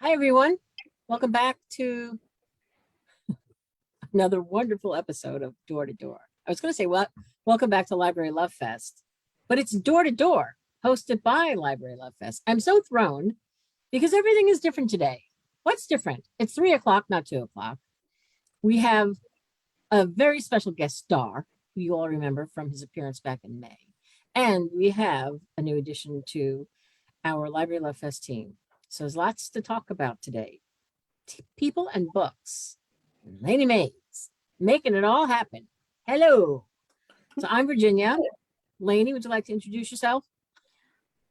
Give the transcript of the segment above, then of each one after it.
Hi, everyone. Welcome back to another wonderful episode of Door to Door. I was going to say, welcome back to Library Love Fest, but it's Door to Door, hosted by Library Love Fest. I'm so thrown because everything is different today. What's different? It's 3 o'clock, not 2 o'clock. We have a very special guest star, who you all remember from his appearance back in May. And we have a new addition to our Library Love Fest team. So there's lots to talk about today. People and books. Lenny Mays, making it all happen. Hello. So I'm Virginia. Lenny, would you like to introduce yourself?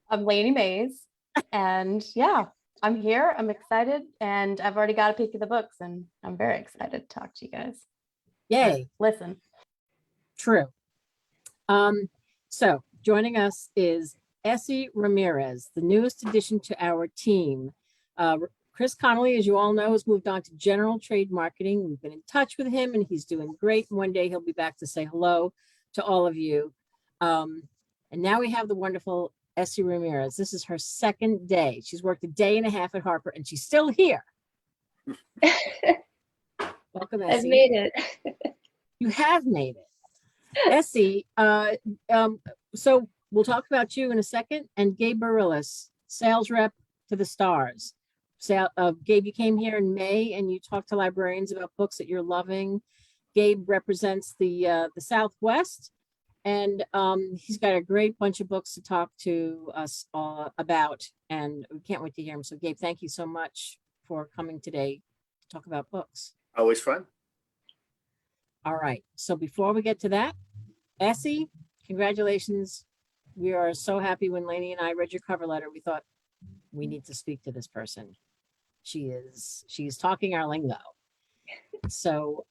I'm Lenny Mays. And yeah, I'm here. I'm excited. And I've already got a peek of the books. And I'm very excited to talk to you guys. Yay. Listen. True. So joining us is Essie Ramirez, the newest addition to our team. Chris Connolly, as you all know, has moved on to general trade marketing. We've been in touch with him and he's doing great. One day he'll be back to say hello to all of you. And now we have the wonderful Essie Ramirez. This is her second day. She's worked a day and a half at Harper and she's still here. Welcome, Essie. I've made it. You have made it. Essie, so we'll talk about you in a second. And Gabe Barillas, sales rep to the stars. Gabe, you came here in May and you talked to librarians about books that you're loving. Gabe represents the Southwest, and he's got a great bunch of books to talk to us about, and we can't wait to hear him. So Gabe, thank you so much for coming today to talk about books. Always fun. All right, so before we get to that, Essie, congratulations. We are so happy when Lenny and I read your cover letter. We thought we need to speak to this person. She's talking our lingo. So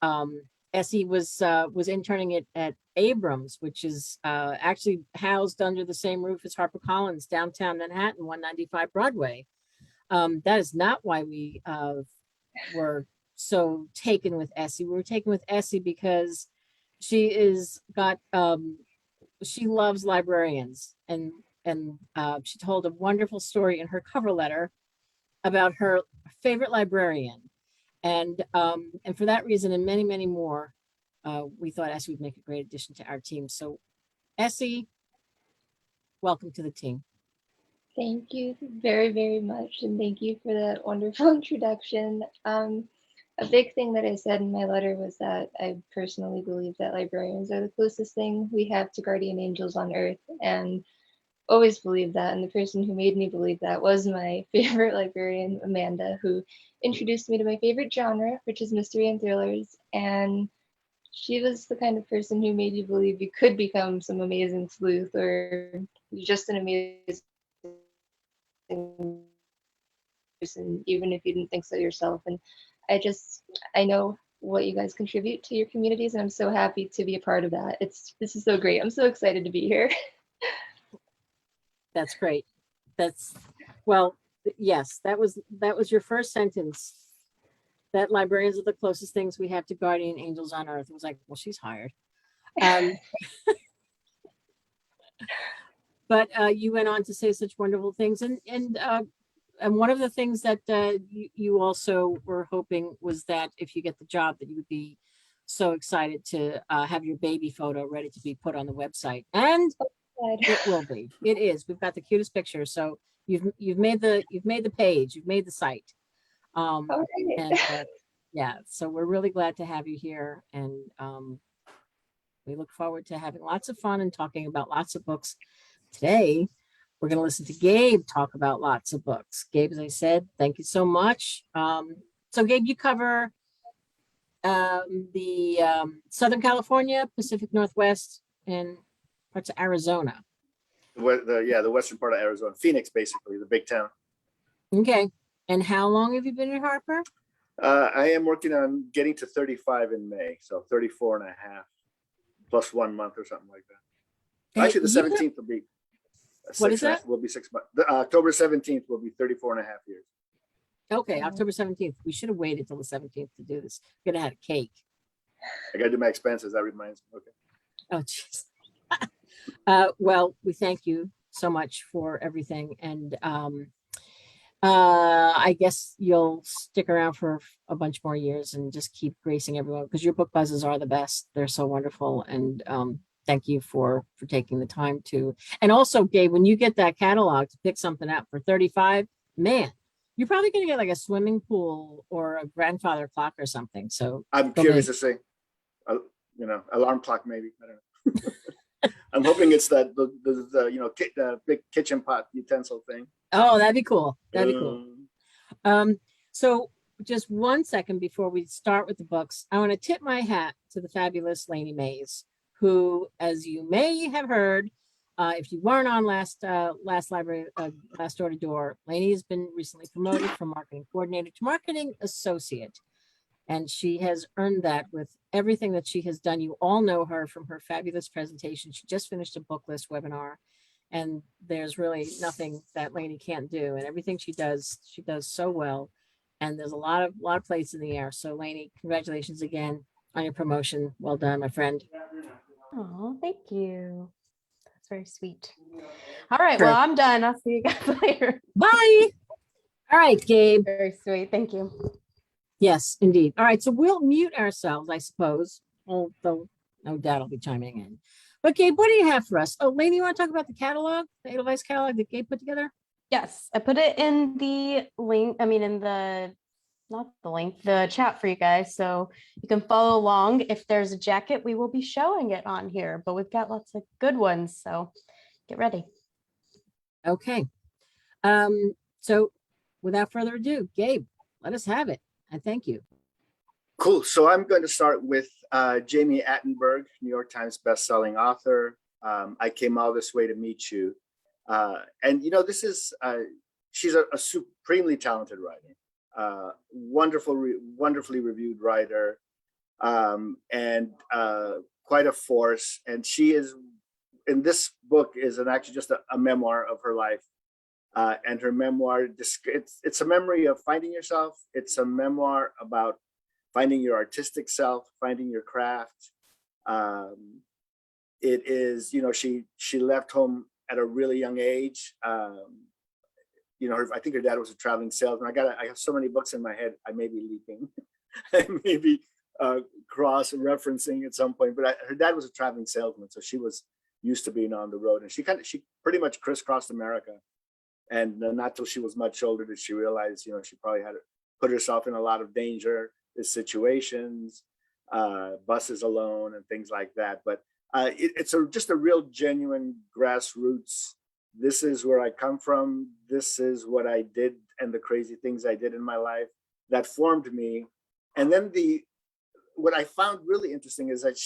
Essie was interning at Abrams, which is actually housed under the same roof as HarperCollins, downtown Manhattan, 195 Broadway. That is not why we were so taken with Essie. We were taken with Essie because she loves librarians, and she told a wonderful story in her cover letter about her favorite librarian. And for that reason and many, many more, we thought Essie would make a great addition to our team. So Essie, welcome to the team. Thank you very, very much. And thank you for that wonderful introduction. A big thing that I said in my letter was that I personally believe that librarians are the closest thing we have to guardian angels on earth, and always believed that. And the person who made me believe that was my favorite librarian, Amanda, who introduced me to my favorite genre, which is mystery and thrillers. And she was the kind of person who made you believe you could become some amazing sleuth, or just an amazing person, even if you didn't think so yourself. And I know what you guys contribute to your communities, and I'm so happy to be a part of that. This is so great. I'm so excited to be here. That's great. Yes, that was your first sentence. That librarians are the closest things we have to guardian angels on earth. It was like, well, she's hired. But you went on to say such wonderful things, and one of the things that you also were hoping was that if you get the job, that you would be so excited to have your baby photo ready to be put on the website. And it will be. It is. We've got the cutest picture. So you've made the page. You've made the site. And yeah. So we're really glad to have you here, and we look forward to having lots of fun and talking about lots of books today. We're going to listen to Gabe talk about lots of books. Gabe, as I said, thank you so much. So Gabe, you cover the Southern California, Pacific Northwest, and parts of Arizona. The western part of Arizona, Phoenix, basically, the big town. Okay. And how long have you been at Harper? I am working on getting to 35 in May, so 34 and a half plus 1 month or something like that. Actually, the 17th will be. What is that? Will be 6 months. October 17th will be 34 and a half years. Okay, October 17th. We should have waited till the 17th to do this. We're gonna have a cake. I gotta do my expenses. That reminds me. Okay. Oh, jeez. Well, we thank you so much for everything. And I guess you'll stick around for a bunch more years and just keep gracing everyone because your book buzzes are the best. They're so wonderful. And thank you for taking the time to. And also, Gabe, when you get that catalog to pick something up for 35, man, you're probably going to get like a swimming pool or a grandfather clock or something. So I'm go curious big. to see, alarm clock maybe. I don't know. I'm hoping it's the the big kitchen pot utensil thing. Oh, that'd be cool. That'd be cool. So just 1 second before we start with the books, I want to tip my hat to the fabulous Lenny Mays, who, as you may have heard, if you weren't on last door to door, Lenny has been recently promoted from marketing coordinator to marketing associate. And she has earned that with everything that she has done. You all know her from her fabulous presentation. She just finished a book list webinar. And there's really nothing that Lenny can't do. And everything she does so well. And there's a lot of plates in the air. So Lenny, congratulations again on your promotion. Well done, my friend. Oh, thank you. That's very sweet. All right, well, I'm done. I'll see you guys later. Bye. All right, Gabe. Very sweet. Thank you. Yes, indeed. All right, so we'll mute ourselves, I suppose, although no doubt I'll be chiming in. But Gabe, what do you have for us? Oh, Lenny, you want to talk about the catalog, the Edelweiss catalog that Gabe put together? Yes, I put it in the link. I mean, not the link, the chat for you guys. So you can follow along. If there's a jacket, we will be showing it on here, but we've got lots of good ones. So get ready. Okay. So without further ado, Gabe, let us have it. And thank you. Cool. So I'm going to start with Jamie Attenberg, New York Times bestselling author. I came all this way to meet you. And this is, she's a supremely talented writer, wonderfully reviewed writer, and quite a force. And she is, in this book, is actually just a memoir of her life. And her memoir, it's a memory of finding yourself. It's a memoir about finding your artistic self, finding your craft. It is, she left home at a really young age. I think her dad was a traveling salesman. I have so many books in my head. I may be leaping, I may be cross-referencing at some point. But her dad was a traveling salesman, so she was used to being on the road, and she pretty much crisscrossed America. And not till she was much older did she realize, she probably had to put herself in a lot of danger, situations, buses alone and things like that. But it's just a real genuine grassroots. This is where I come from. This is what I did and the crazy things I did in my life that formed me. And then what I found really interesting is that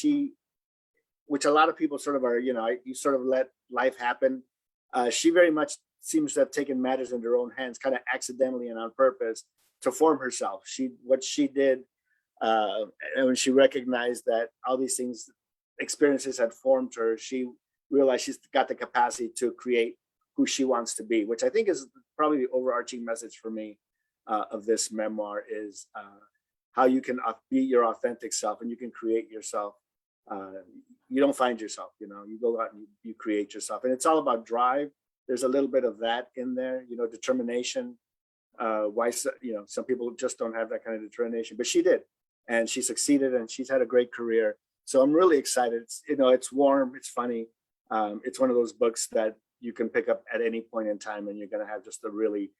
which a lot of people sort of are, you sort of let life happen. She very much seems to have taken matters into her own hands, kind of accidentally and on purpose, to form herself. What she did, and when she recognized that all these experiences had formed her, she realized she's got the capacity to create who she wants to be, which I think is probably the overarching message for me of this memoir, is how you can be your authentic self and you can create yourself. You don't find yourself, you go out and you create yourself. And it's all about drive. There's a little bit of that in there, determination. Why, some people just don't have that kind of determination, but she did, and she succeeded, and she's had a great career. So I'm really excited. It's warm, it's funny. It's one of those books that you can pick up at any point in time, and you're going to have just a really,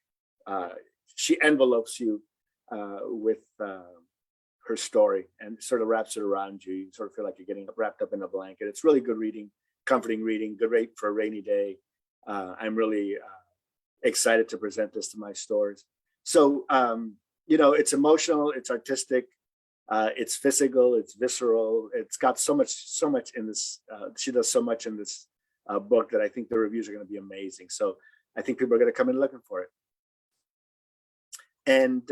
she envelopes you with her story and sort of wraps it around you. You sort of feel like you're getting wrapped up in a blanket. It's really good reading, comforting reading, good rate for a rainy day. I'm really excited to present this to my stores. So, it's emotional, it's artistic, it's physical, it's visceral. It's got so much in this. She does so much in this book that I think the reviews are going to be amazing. So I think people are going to come in looking for it. And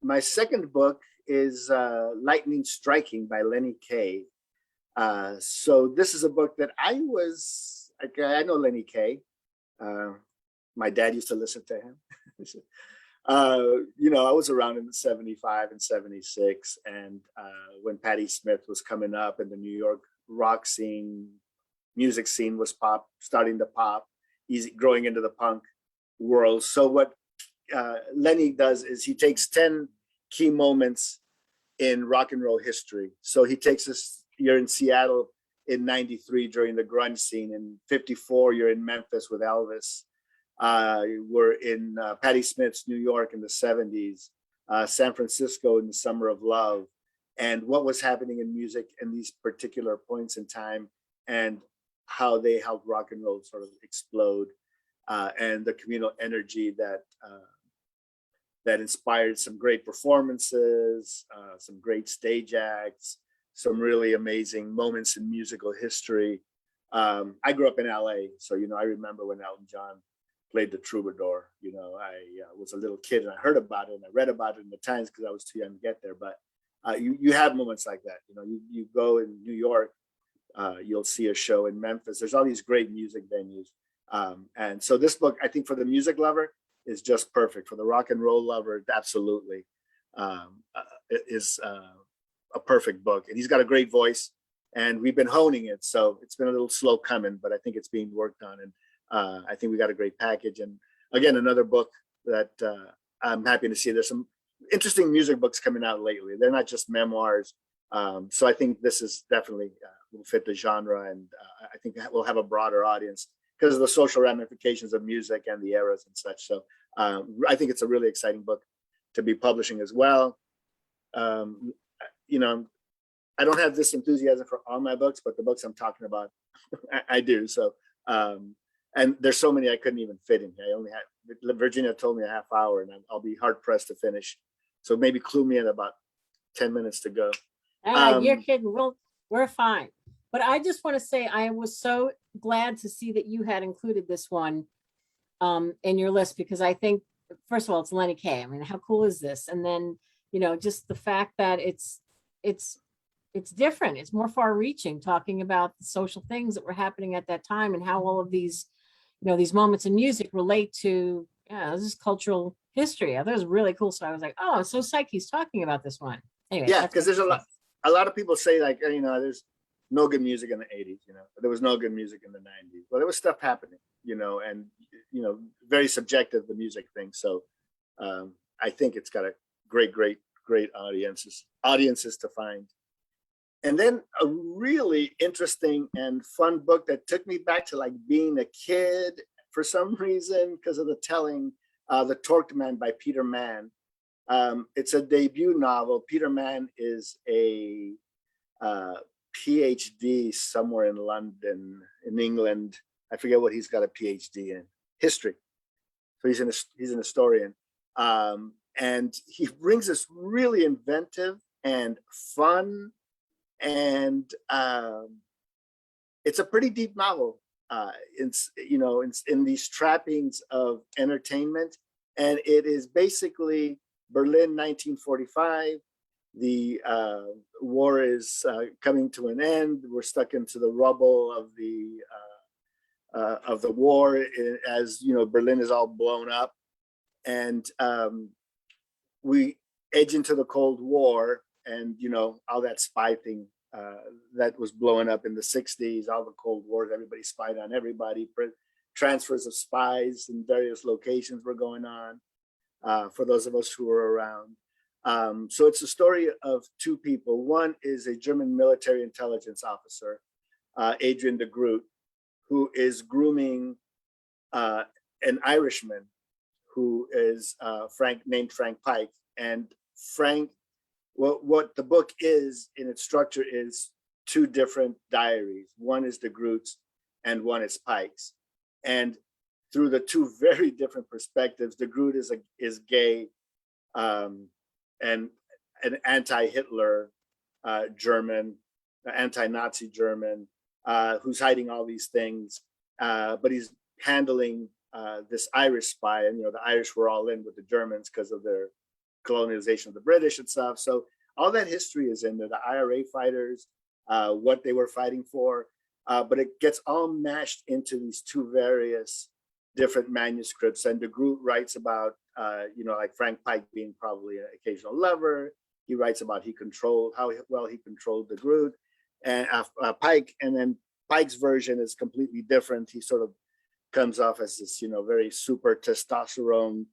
my second book is Lightning Striking by Lenny Kaye. So this is a book that I know Lenny Kaye. My dad used to listen to him. I was around in 75 and 76. And when Patti Smith was coming up and the New York rock scene, music scene was starting to pop, growing into the punk world. So what Lenny does is he takes 10 key moments in rock and roll history. So he takes us, you're in Seattle in 93 during the grunge scene. In 54, you're in Memphis with Elvis. We're in Patti Smith's New York in the 70s, San Francisco in the Summer of Love, and what was happening in music in these particular points in time, and how they helped rock and roll sort of explode, and the communal energy that inspired some great performances, some great stage acts, some really amazing moments in musical history. I grew up in LA, so I remember when Elton John played the Troubadour. I was a little kid and I heard about it and I read about it in the Times because I was too young to get there. But you have moments like that. You go in New York, you'll see a show in Memphis. There's all these great music venues. And so this book, I think for the music lover, is just perfect. For the rock and roll lover, absolutely is a perfect book. And he's got a great voice and we've been honing it. So it's been a little slow coming, but I think it's being worked on. And I think we got a great package. And again, another book that I'm happy to see. There's some interesting music books coming out lately. They're not just memoirs. So I think this is definitely will fit the genre. And I think we'll have a broader audience because of the social ramifications of music and the eras and such. So I think it's a really exciting book to be publishing as well. I don't have this enthusiasm for all my books, but the books I'm talking about, I do. So, and there's so many I couldn't even fit in. I only had, Virginia told me a half hour and I'll be hard pressed to finish. So maybe clue me in about 10 minutes to go. You're kidding. We're fine. But I just want to say I was so glad to see that you had included this one in your list, because I think, first of all, it's Lenny Kaye. I mean, how cool is this? And then, just the fact that it's different. It's more far reaching, talking about the social things that were happening at that time and how all of these, these moments in music relate to, this is cultural history. I thought it was really cool. So I was like, oh, I'm so psyched he's talking about this one. Anyway. Yeah, because there's a lot of people say like, there's no good music in the 80s, there was no good music in the 90s. Well, there was stuff happening, and, very subjective, the music thing. So I think it's got a great audiences to find. And then a really interesting and fun book that took me back to like being a kid for some reason because of the telling, The Torqued Man by Peter Mann. It's a debut novel. Peter Mann is a PhD somewhere in London, in England. I forget what he's got a PhD in, history. So he's an historian. And he brings this really inventive and fun, and it's a pretty deep novel. It's in these trappings of entertainment, and it is basically Berlin 1945. The war is coming to an end. We're stuck into the rubble of the war, as Berlin is all blown up, and we edge into the Cold War, and all that spy thing that was blowing up in the 60s, all the Cold Wars, everybody spied on everybody. Transfers of spies in various locations were going on, for those of us who were around. So it's a story of two people. One is a German military intelligence officer, Adrian de Groot, who is grooming an Irishman who is named Frank Pike. And Frank, what the book is in its structure is two different diaries. One is de Groot's and one is Pike's. And through the two very different perspectives, de Groot is gay, and an anti-Hitler German, anti-Nazi German, who's hiding all these things, but he's handling this Irish spy, and the Irish were all in with the Germans because of their colonization of the British and stuff. So all that history is in there, the IRA fighters, what they were fighting for, but it gets all mashed into these two various different manuscripts. And de Groot writes about, like Frank Pike being probably an occasional lover. He writes about how well he controlled de Groot and Pike. And then Pike's version is completely different. He sort of comes off as this, very super testosterone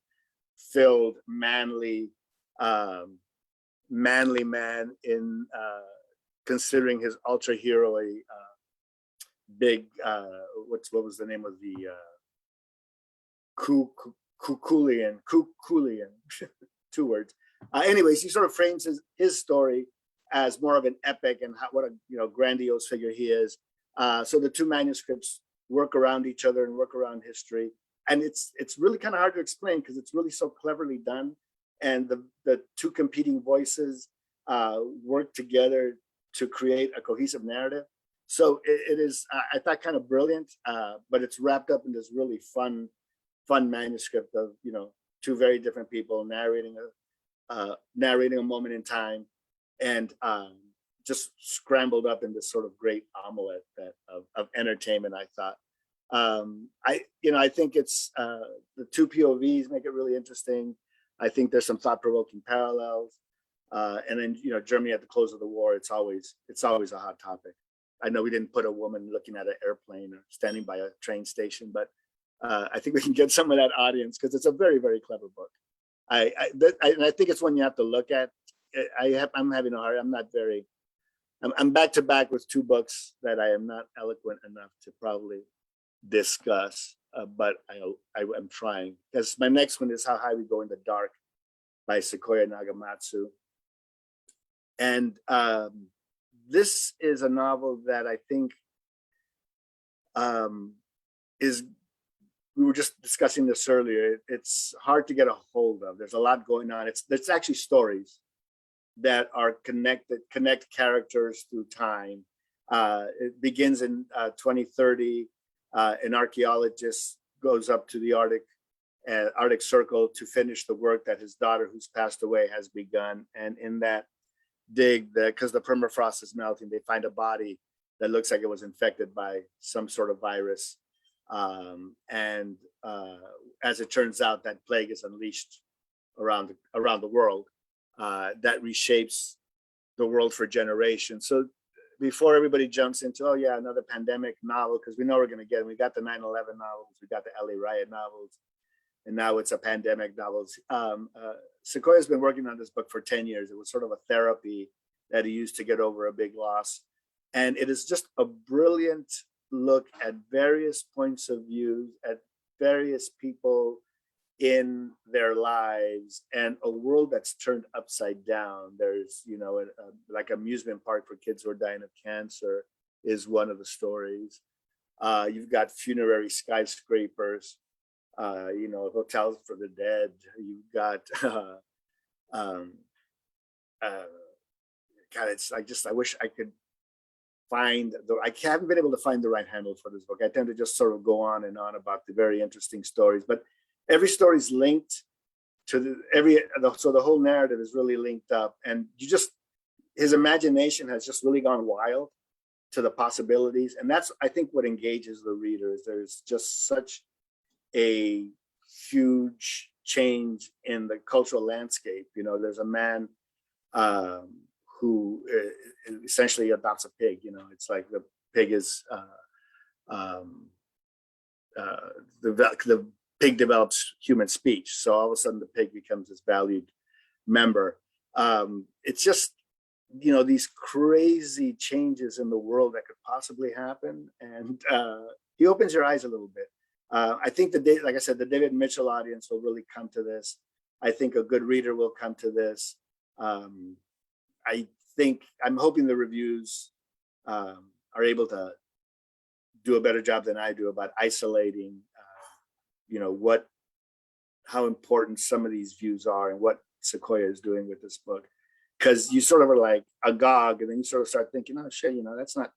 filled, manly man in considering his ultra hero a big what was the name of the Kukulian, two words. Anyways, he sort of frames his story as more of an epic and what a grandiose figure he is. So the two manuscripts work around each other and work around history, and it's really kind of hard to explain because it's really so cleverly done, and the two competing voices work together to create a cohesive narrative. So it is, I thought, kind of brilliant, but it's wrapped up in this really fun manuscript of two very different people narrating a moment in time, and just scrambled up in this sort of great omelet of entertainment. I thought, I think it's the two POVs make it really interesting. I think there's some thought-provoking parallels, and then Germany at the close of the war. It's always a hot topic. I know we didn't put a woman looking at an airplane or standing by a train station, but I think we can get some of that audience because it's a very, very clever book. And I think it's one you have to look at. I'm having a hard. I'm back to back with two books that I am not eloquent enough to probably discuss, but I'm trying, because my next one is How High We Go in the Dark by Sequoia Nagamatsu. And this is a novel that I think we were just discussing this earlier. It's hard to get a hold of. There's a lot going on. It's actually stories that are connect characters through time. It begins in 2030. An archaeologist goes up to the Arctic Circle to finish the work that his daughter, who's passed away, has begun. And in that dig, because the permafrost is melting, they find a body that looks like it was infected by some sort of virus. And as it turns out, that plague is unleashed around the world. That reshapes the world for generations. So before everybody jumps into, oh yeah, another pandemic novel, because we know we're going to get, we got the 9/11 novels, we got the LA riot novels, and now it's a pandemic novels. Sequoia's been working on this book for 10 years. It was sort of a therapy that he used to get over a big loss. And it is just a brilliant look at various points of view, at various people in their lives, and a world that's turned upside down. There's, like amusement park for kids who are dying of cancer is one of the stories. You've got funerary skyscrapers, hotels for the dead. You've got, I wish I could find I haven't been able to find the right handle for this book. I tend to just sort of go on and on about the very interesting stories, but every story is linked to so the whole narrative is really linked up, and his imagination has just really gone wild to the possibilities. And that's, I think, what engages the readers. There's just such a huge change in the cultural landscape. There's a man who essentially adopts a pig. It's like the pig is the pig develops human speech. So all of a sudden the pig becomes this valued member. It's just, these crazy changes in the world that could possibly happen. And he opens your eyes a little bit. I think like I said, the David Mitchell audience will really come to this. I think a good reader will come to this. I'm hoping the reviews are able to do a better job than I do about isolating, how important some of these views are and what Sequoia is doing with this book. Because you sort of are like agog, and then you sort of start thinking, oh shit, that's not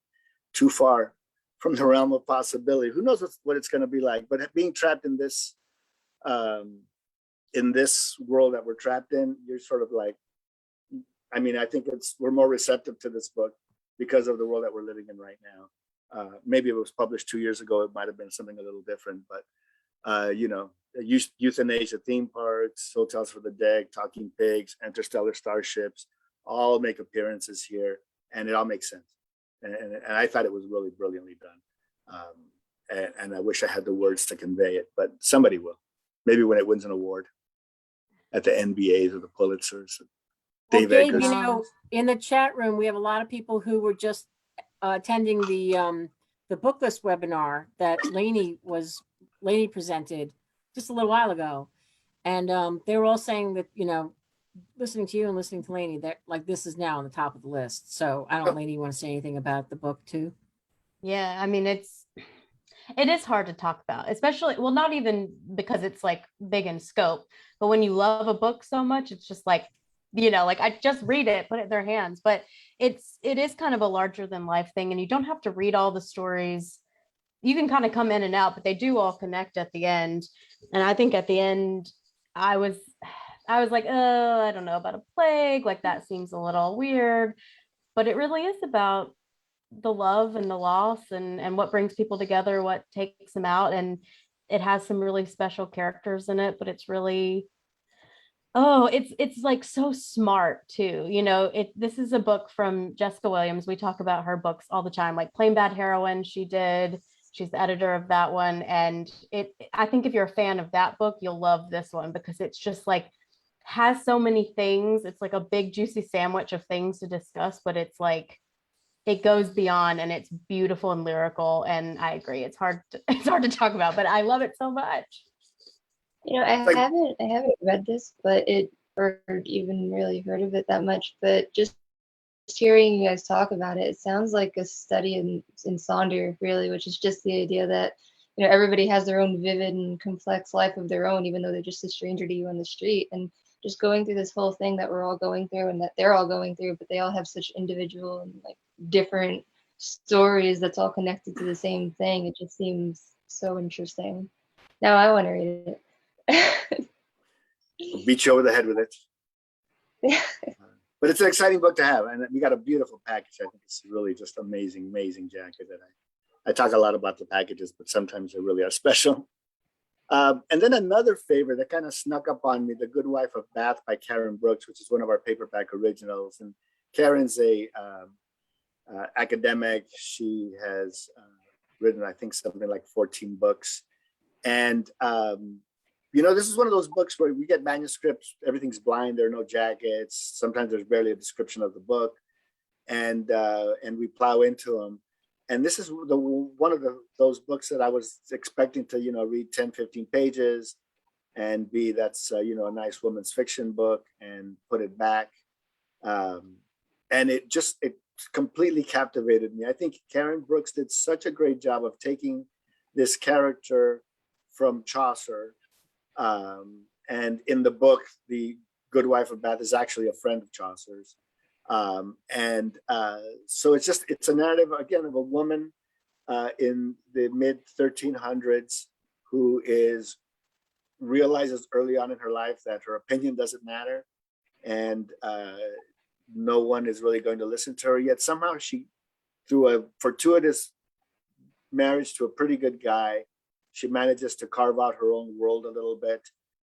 too far from the realm of possibility. Who knows what it's going to be like? But being trapped in this world that we're trapped in, you're sort of like, I think we're more receptive to this book because of the world that we're living in right now. Maybe if it was published 2 years ago, it might have been something a little different, but euthanasia theme parks, hotels for the dead, talking pigs, interstellar starships, all make appearances here, and it all makes sense. And I thought it was really brilliantly done. And I wish I had the words to convey it, but somebody will. Maybe when it wins an award. at the NBAs or the Pulitzers. Well, Dave Gabe, Eggers. you know, in the chat room, we have a lot of people who were just attending the book list webinar that Lenny presented just a little while ago. And they were all saying that, you know, listening to you and listening to Lenny, that like this is now on the top of the list. So I don't know, Lenny, you want to say anything about the book too? Yeah, I mean, it is hard to talk about, especially, well, not even because it's like big in scope, but when you love a book so much, it's just like, you know, like I just read it, put it in their hands, but it is kind of a larger than life thing. And you don't have to read all the stories. You can kind of come in and out, but they do all connect at the end. And I think at the end, I was like, oh, I don't know about a plague. Like that seems a little weird, but it really is about the love and the loss and what brings people together, what takes them out. And it has some really special characters in it, but it's really, oh, it's like so smart too. You know, this is a book from Jessica Williams. We talk about her books all the time, like Plain Bad Heroine. She's the editor of that one. And I think if you're a fan of that book, you'll love this one because it's just like has so many things. It's like a big juicy sandwich of things to discuss, but it's like it goes beyond and it's beautiful and lyrical. And I agree, it's hard to talk about, but I love it so much. You know, I haven't read this, but or even really heard of it that much. But just hearing you guys talk about it, it sounds like a study in Sonder, really, which is just the idea that, you know, everybody has their own vivid and complex life of their own, even though they're just a stranger to you on the street. And just going through this whole thing that we're all going through and that they're all going through, but they all have such individual and like different stories that's all connected to the same thing. It just seems so interesting. Now I want to read it. Beat you over the head with it. But it's an exciting book to have, and we got a beautiful package. I think it's really just amazing jacket. That I talk a lot about the packages, but sometimes they really are special. And then another favorite that kind of snuck up on me, The Good Wife of Bath by Karen Brooks, which is one of our paperback originals. And Karen's a academic. She has written, I think, something like 14 books. And you know, this is one of those books where we get manuscripts, everything's blind, there are no jackets. Sometimes there's barely a description of the book, and we plow into them. And this is one of those books that I was expecting to, you know, read 10, 15 pages and that's, you know, a nice woman's fiction book and put it back. And it completely captivated me. I think Karen Brooks did such a great job of taking this character from Chaucer. And in the book, the Good Wife of Bath is actually a friend of Chaucer's. So it's a narrative, again, of a woman in the mid 1300s who realizes early on in her life that her opinion doesn't matter and no one is really going to listen to her. Yet somehow she, through a fortuitous marriage to a pretty good guy, she manages to carve out her own world a little bit.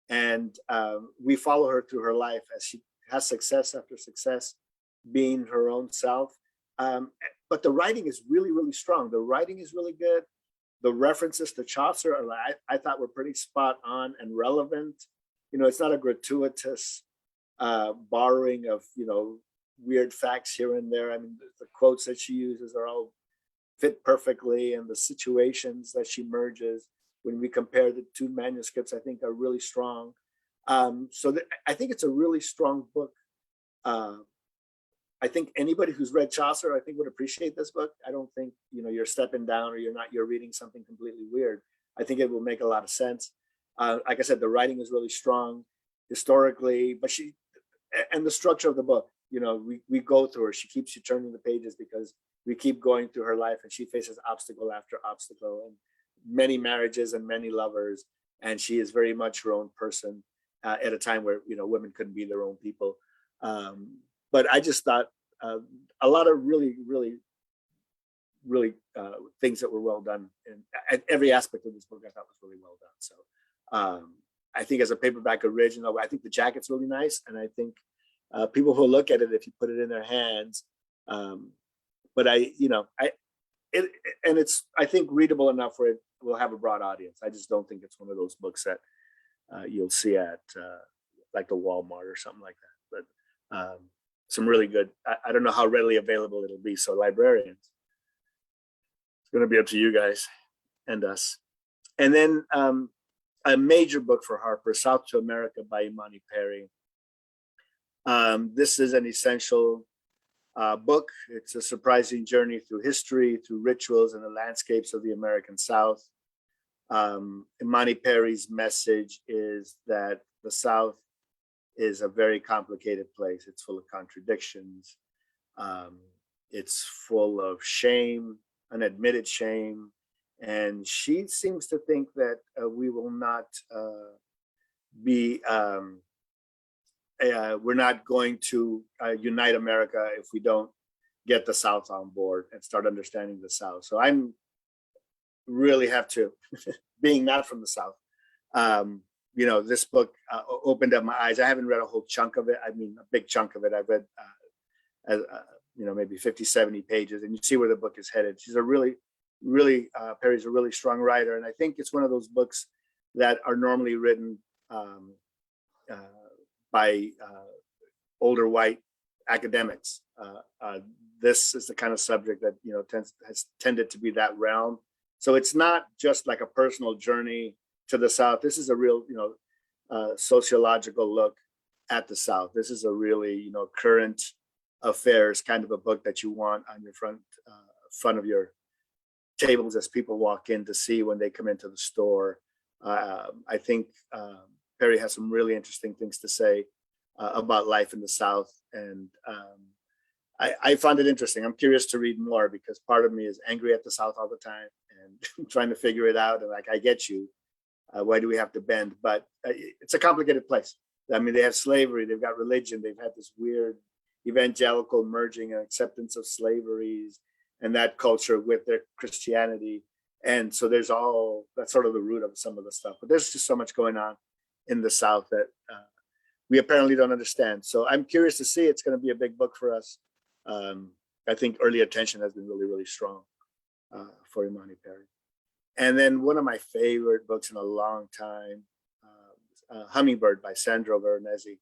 And we follow her through her life as she has success after success, being her own self. But the writing is really, really strong. The writing is really good. The references to Chaucer, I thought were pretty spot on and relevant. You know, it's not a gratuitous borrowing of, you know, weird facts here and there. I mean, the quotes that she uses are all fit perfectly, and the situations that she merges when we compare the two manuscripts, I think are really strong. I think it's a really strong book. I think anybody who's read Chaucer, I think, would appreciate this book. I don't think, you know, you're stepping down or you're reading something completely weird. I think it will make a lot of sense. Like I said, the writing is really strong historically, but and the structure of the book, you know, we go through her. She keeps you turning the pages because we keep going through her life and she faces obstacle after obstacle and many marriages and many lovers. And she is very much her own person at a time where, you know, women couldn't be their own people. But I just thought a lot of really, really, really things that were well done. And every aspect of this book I thought was really well done. So I think as a paperback original, I think the jacket's really nice. And I think people will look at it if you put it in their hands. But it's I think readable enough where it will have a broad audience. I just don't think it's one of those books that you'll see at like the Walmart or something like that. But some really good. I don't know how readily available it'll be. So librarians, it's going to be up to you guys and us. And then a major book for Harper, South to America by Imani Perry. This is an essential book. It's a surprising journey through history, through rituals and the landscapes of the American South. Imani Perry's message is that the South is a very complicated place. It's full of contradictions. It's full of shame, unadmitted shame. And she seems to think that we will not be, we're not going to unite America if we don't get the South on board and start understanding the South. So I'm really have to, being not from the South, you know, this book opened up my eyes. I haven't read a whole chunk of it. I mean, a big chunk of it. I've read, you know, maybe 50, 70 pages, and you see where the book is headed. She's a really, Perry's a really strong writer. And I think it's one of those books that are normally written by older white academics. This is the kind of subject that, you know, has tended to be that realm. So it's not just like a personal journey to the South. This is a real, you know, sociological look at the South. This is a really, you know, current affairs kind of a book that you want on your front of your tables as people walk in to see when they come into the store. I think Perry has some really interesting things to say about life in the South. And I found it interesting. I'm curious to read more because part of me is angry at the South all the time and trying to figure it out. And like, I get you. Why do we have to bend? But it's a complicated place. I mean, they have slavery, they've got religion, they've had this weird evangelical merging and acceptance of slaveries and that culture with their Christianity. And so there's that's sort of the root of some of the stuff. But there's just so much going on in the South that we apparently don't understand. So I'm curious to see. It's going to be a big book for us. I think early attention has been really, really strong for Imani Perry. And then one of my favorite books in a long time, Hummingbird by Sandro Veronese,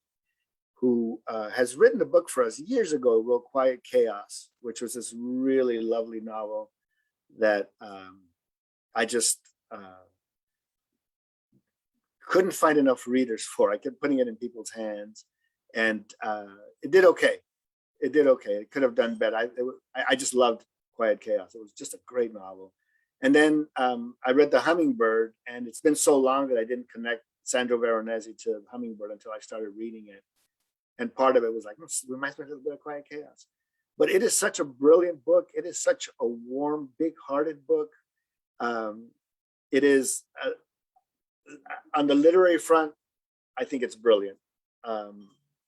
who has written a book for us years ago, wrote Quiet Chaos, which was this really lovely novel that I just couldn't find enough readers for. I kept putting it in people's hands, and it did okay. It did okay. It could have done better. I just loved Quiet Chaos. It was just a great novel. And then I read The Hummingbird, and it's been so long that I didn't connect Sandro Veronese to Hummingbird until I started reading it. And part of it was like, reminds me a little bit of Quiet Chaos. But it is such a brilliant book. It is such a warm, big-hearted book. It is, on the literary front, I think it's brilliant. The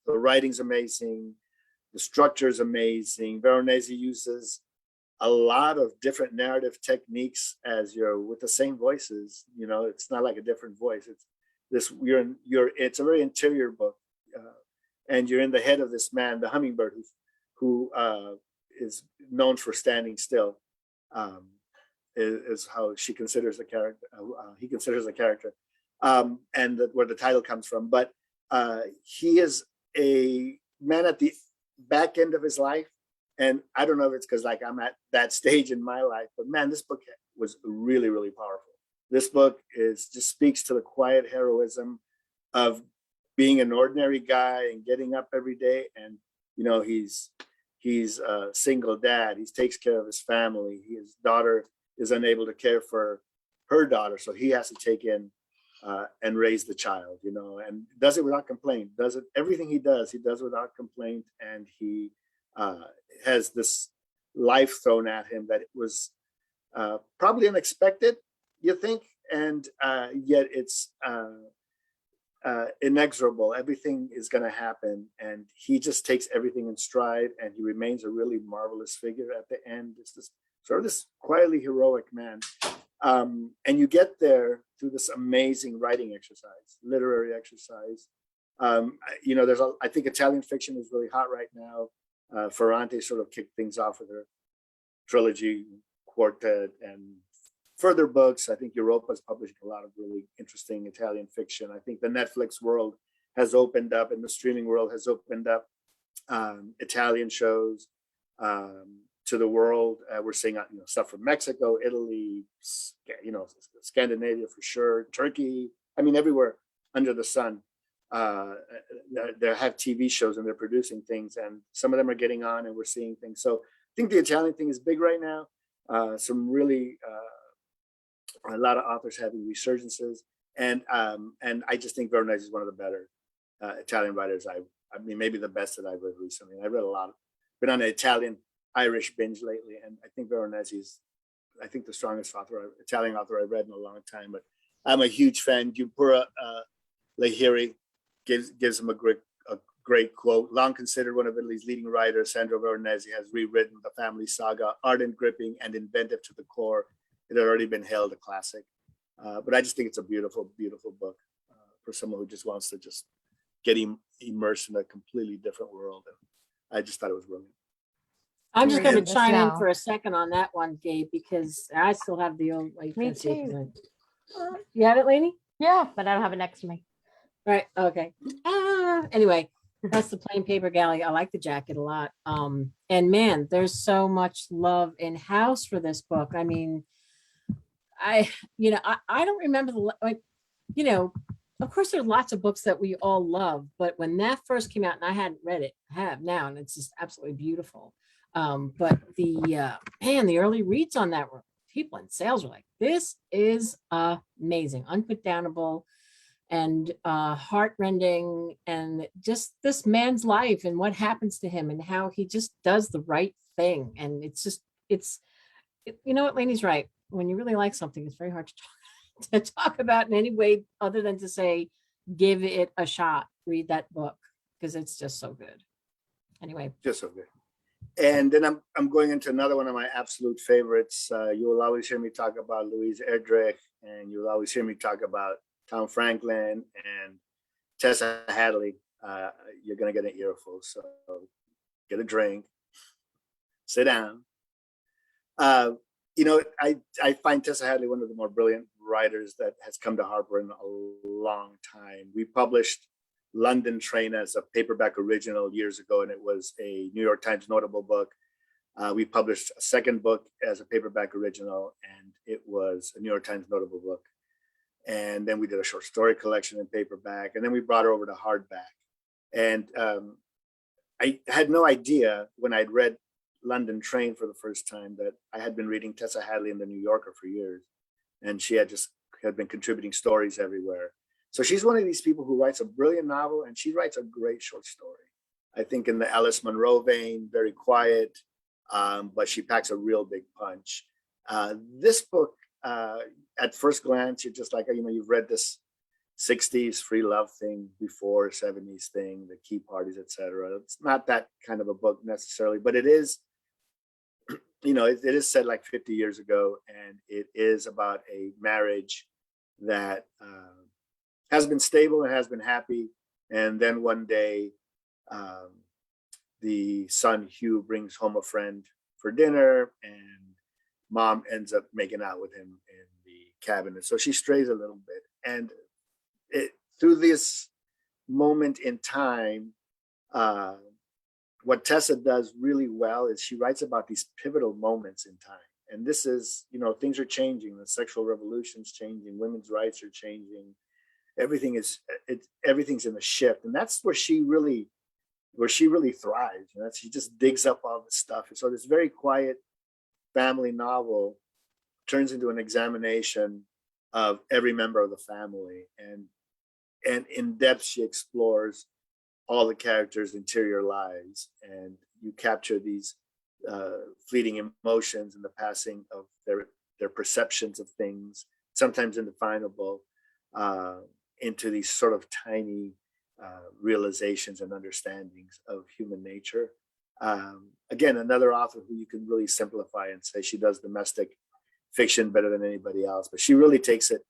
writing's amazing. The structure is amazing. Veronese uses a lot of different narrative techniques as you're with the same voices. You know, it's not like a different voice. It's this, it's a very interior book. And you're in the head of this man, the hummingbird, who is known for standing still, is how she considers the character. He considers the character, and where the title comes from. But he is a man at the back end of his life, and I don't know if it's because like I'm at that stage in my life, but man, this book was really, really powerful. This book just speaks to the quiet heroism of being an ordinary guy and getting up every day. And, you know, he's a single dad. He takes care of his family. His daughter is unable to care for her daughter. So he has to take in and raise the child, you know, and does it without complaint. Everything he does without complaint. And he has this life thrown at him that it was probably unexpected, you think, and yet it's inexorable. Everything is going to happen, and he just takes everything in stride, and he remains a really marvelous figure at the end. It's this sort of this quietly heroic man, and you get there through this amazing writing exercise, literary exercise. You know, I think Italian fiction is really hot right now. Ferrante sort of kicked things off with her trilogy, Quartet, and further books. I think Europa is publishing a lot of really interesting Italian fiction. I think the Netflix world has opened up, and the streaming world has opened up Italian shows to the world. We're seeing stuff from Mexico, Italy, Scandinavia for sure, Turkey. I mean, everywhere under the sun. They have TV shows and they're producing things, and some of them are getting on, and we're seeing things. So I think the Italian thing is big right now. Some really a lot of authors having resurgences, and I just think Veronese is one of the better Italian writers. I mean, maybe the best that I've read recently. I read a lot. Been on an Italian-Irish binge lately, and I think Veronese is, I think, the strongest Italian author I've read in a long time. But I'm a huge fan. Giumpura Lahiri gives him a great quote. Long considered one of Italy's leading writers, Sandro Veronese has rewritten the family saga, ardent, gripping, and inventive to the core. It had already been hailed a classic. But I just think it's a beautiful, beautiful book for someone who just wants to just get immersed in a completely different world. And I just thought it was brilliant. I'm just going Reading to this chime in now. for a second on that one, Gabe, because I still have the old white. Me Essie, too. You have it, Lenny? Yeah, but I don't have it next to me. Right. Okay. Anyway, that's the plain paper galley. I like the jacket a lot. And man, there's so much love in house for this book. I mean, I don't remember of course there's lots of books that we all love, but when that first came out and I hadn't read it, I have now, and it's just absolutely beautiful. But the early reads on that were, people in sales were like, this is amazing, unputdownable, and heartrending, and just this man's life and what happens to him and how he just does the right thing. And you know what, Lainey's right. When you really like something, it's very hard to talk about in any way other than to say, give it a shot, read that book, because it's just so good. Anyway. Just so good. And then I'm going into another one of my absolute favorites. You will always hear me talk about Louise Erdrich, and you'll always hear me talk about Tom Franklin and Tessa Hadley. You're going to get an earful, so get a drink, sit down. I find Tessa Hadley one of the more brilliant writers that has come to Harper in a long time. We published London Train as a paperback original years ago, and it was a New York Times notable book. We published a second book as a paperback original, and it was a New York Times notable book. And then we did a short story collection in paperback, and then we brought her over to hardback. And I had no idea when I'd read London Train for the first time that I had been reading Tessa Hadley in the New Yorker for years, and she had been contributing stories everywhere. So she's one of these people who writes a brilliant novel, and she writes a great short story. I think in the Alice Munro vein, very quiet, but she packs a real big punch. This book, at first glance, you're just like, you've read this 60s free love thing before, 70s thing, the key parties, etc. It's not that kind of a book necessarily, but it is, it is set like 50 years ago, and it is about a marriage that has been stable and has been happy. And then one day, the son, Hugh, brings home a friend for dinner, and mom ends up making out with him in the cabin. And so she strays a little bit. And through this moment in time, what Tessa does really well is she writes about these pivotal moments in time. And this is, things are changing. The sexual revolution's changing. Women's rights are changing. Everything's in a shift. And that's where she really thrives. She just digs up all this stuff. And so this very quiet family novel turns into an examination of every member of the family. And in depth, she explores all the characters' interior lives, and you capture these fleeting emotions and the passing of their perceptions of things, sometimes indefinable, into these sort of tiny realizations and understandings of human nature. Again, another author who you can really simplify and say she does domestic fiction better than anybody else, but she really takes it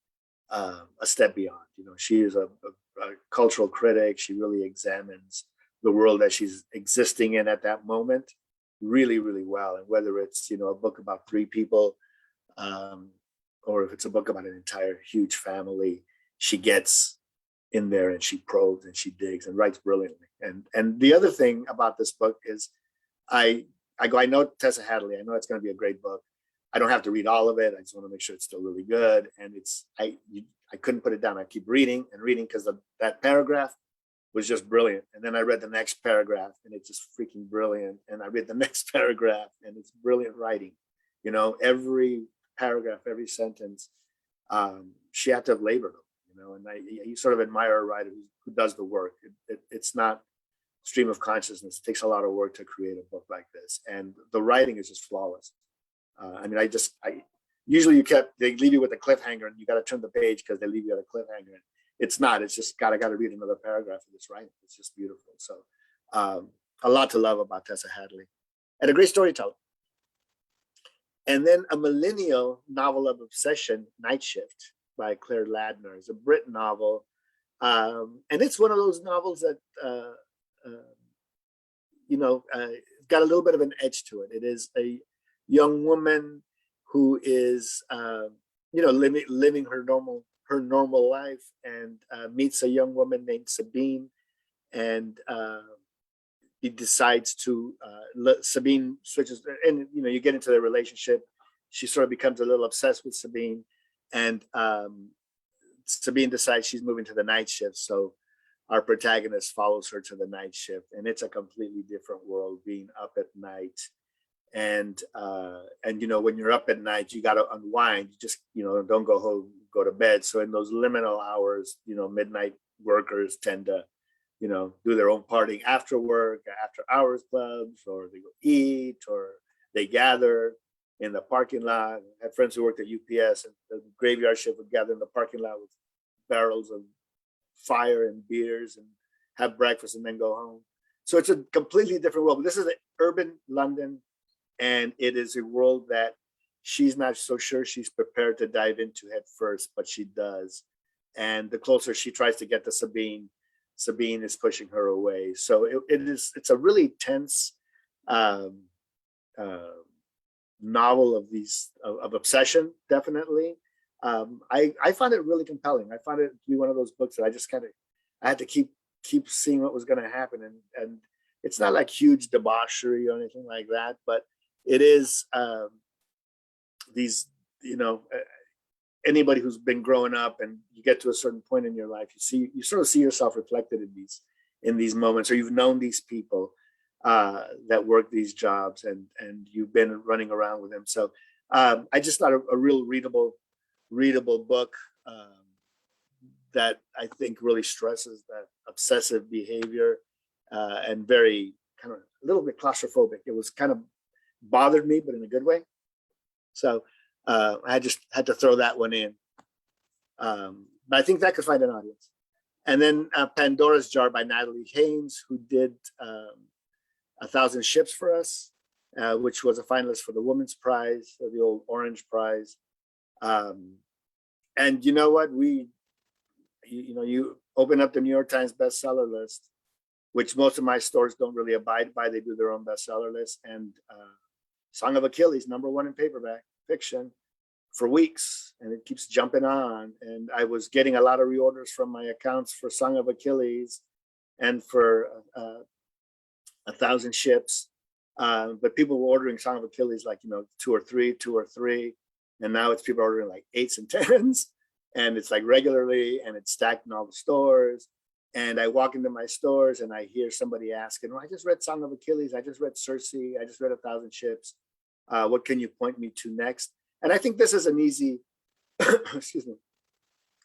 a step beyond. She is a cultural critic. She really examines the world that she's existing in at that moment really, really well. And whether it's, a book about three people, or if it's a book about an entire huge family, she gets in there, and she probes and she digs and writes brilliantly. And the other thing about this book is I know Tessa Hadley, I know it's going to be a great book. I don't have to read all of it. I just want to make sure it's still really good. And I couldn't put it down. I keep reading and reading because that paragraph was just brilliant. And then I read the next paragraph and it's just freaking brilliant. And I read the next paragraph and it's brilliant writing. You know, every paragraph, every sentence, she had to have labored, you know, and you sort of admire a writer who does the work. It's not stream of consciousness. It takes a lot of work to create a book like this. And the writing is just flawless. I mean, usually they leave you with a cliffhanger and you got to turn the page because they leave you at a cliffhanger. It's not, it's just I got to read another paragraph of this writing. It's just beautiful. So a lot to love about Tessa Hadley and a great storyteller. And then a millennial novel of obsession, Night Shift by Claire Ladner, is a Brit novel. And it's one of those novels that, got a little bit of an edge to it. It is a young woman who is, living her normal life and meets a young woman named Sabine, and he decides to Sabine switches, and you get into their relationship. She sort of becomes a little obsessed with Sabine, and Sabine decides she's moving to the night shift. So our protagonist follows her to the night shift, and it's a completely different world, being up at night. And when you're up at night, you got to unwind. You just don't go home, go to bed. So in those liminal hours, midnight workers tend to do their own partying after work, after hours clubs, or they go eat, or they gather in the parking lot. I had friends who worked at UPS, and the graveyard shift would gather in the parking lot with barrels of fire and beers and have breakfast and then go home. So it's a completely different world. But this is an urban London, and it is a world that she's not so sure she's prepared to dive into head first, but she does. And the closer she tries to get to Sabine is pushing her away. So it's a really tense novel of obsession, definitely. I found it really compelling. I found it to be one of those books that I had to keep seeing what was going to happen. And it's not like huge debauchery or anything like that, but it is anybody who's been growing up and you get to a certain point in your life, you sort of see yourself reflected in these moments, or you've known these people that work these jobs, and you've been running around with them. So I just thought a real readable book that I think really stresses that obsessive behavior, and very kind of a little bit claustrophobic. It was kind of bothered me, but in a good way. So I just had to throw that one in. But I think that could find an audience. And then Pandora's Jar by Natalie Haynes, who did 1,000 Ships for us, which was a finalist for the Women's Prize, or the old Orange Prize. And you know what? You open up the New York Times bestseller list, which most of my stores don't really abide by. They do their own bestseller list. And Song of Achilles, #1 in paperback fiction for weeks, and it keeps jumping on. And I was getting a lot of reorders from my accounts for Song of Achilles and for 1,000 Ships. But people were ordering Song of Achilles like, 2 or 3. And now it's people ordering like 8s and 10s. And it's like regularly, and it's stacked in all the stores. And I walk into my stores and I hear somebody asking, I just read Song of Achilles. I just read Circe. I just read 1,000 Ships. What can you point me to next? And I think this is an easy, excuse me.